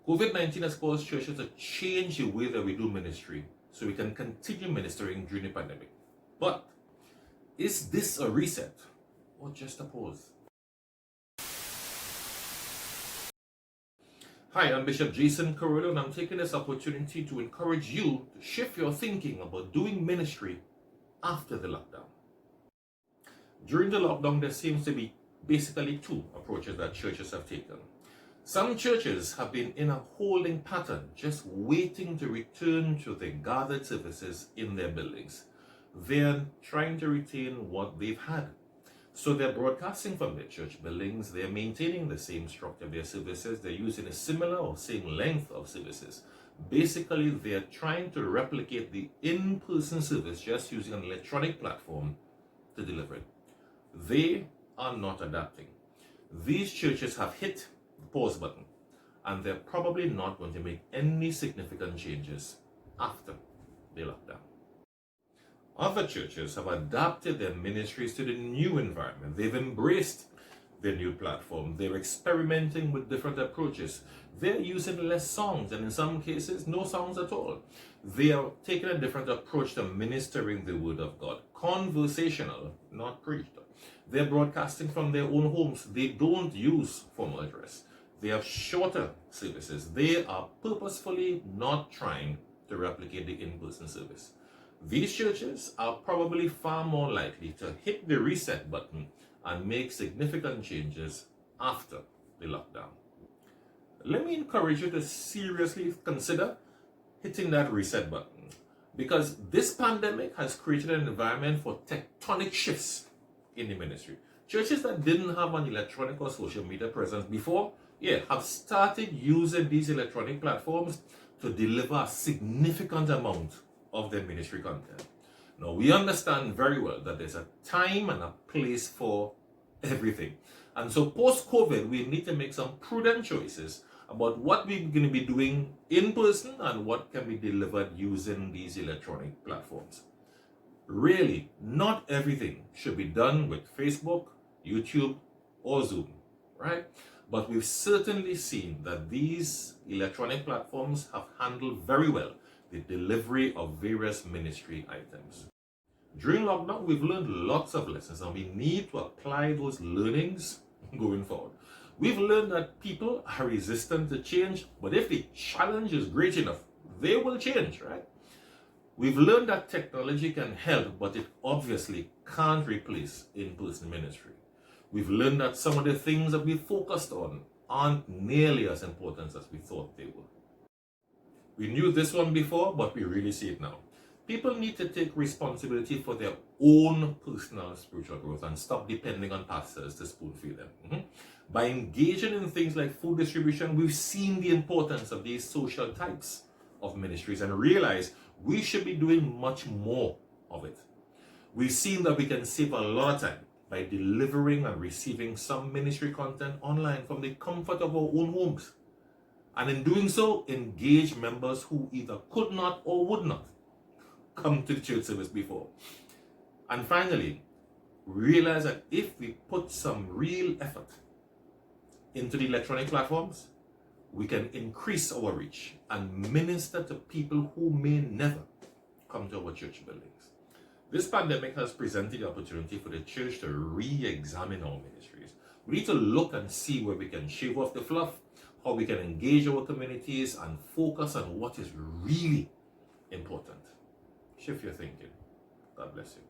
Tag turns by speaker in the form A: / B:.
A: COVID-19 has caused churches to change the way that we do ministry so we can continue ministering during the pandemic. But is this a reset or just a pause? Hi, I'm Bishop Jason Carollo, and I'm taking this opportunity to encourage you to shift your thinking about doing ministry after the lockdown. During the lockdown, there seems to be basically two approaches that churches have taken. Some churches have been in a holding pattern, just waiting to return to their gathered services in their buildings. They're trying to retain what they've had. So they're broadcasting from their church buildings, they're maintaining the same structure of their services, they're using a similar or same length of services. Basically, they're trying to replicate the in-person service just using an electronic platform to deliver it. They are not adapting. These churches have hit the pause button, and they're probably not going to make any significant changes after the lockdown. Other churches have adapted their ministries to the new environment. They've embraced their new platform. They're experimenting with different approaches. They're using less songs, and in some cases, no songs at all. They are taking a different approach to ministering the word of God. Conversational, not preached. They're broadcasting from their own homes. They don't use formal dress. They have shorter services. They are purposefully not trying to replicate the in-person service. These churches are probably far more likely to hit the reset button and make significant changes after the lockdown. Let me encourage you to seriously consider hitting that reset button, because this pandemic has created an environment for tectonic shifts in the ministry. Churches that didn't have an electronic or social media presence before, have started using these electronic platforms to deliver a significant amount of their ministry content. Now, we understand very well that there's a time and a place for everything. And so post-COVID, we need to make some prudent choices about what we're going to be doing in person and what can be delivered using these electronic platforms. Really, not everything should be done with Facebook, YouTube, or Zoom, right? But we've certainly seen that these electronic platforms have handled very well the delivery of various ministry items. During lockdown, we've learned lots of lessons, and we need to apply those learnings going forward. We've learned that people are resistant to change, but if the challenge is great enough, they will change, right? We've learned that technology can help, but it obviously can't replace in-person ministry. We've learned that some of the things that we focused on aren't nearly as important as we thought they were. We knew this one before, but we really see it now. People need to take responsibility for their own personal spiritual growth and stop depending on pastors to spoon feed them. By engaging in things like food distribution, we've seen the importance of these social types of ministries and realized we should be doing much more of it. We've seen that we can save a lot of time by delivering and receiving some ministry content online from the comfort of our own homes. And in doing so, engage members who either could not or would not come to the church service before. And finally, realize that if we put some real effort into the electronic platforms, we can increase our reach and minister to people who may never come to our church buildings. This pandemic has presented the opportunity for the church to re-examine our ministries. We need to look and see where we can shave off the fluff, how we can engage our communities and focus on what is really important. Shift your thinking. God bless you.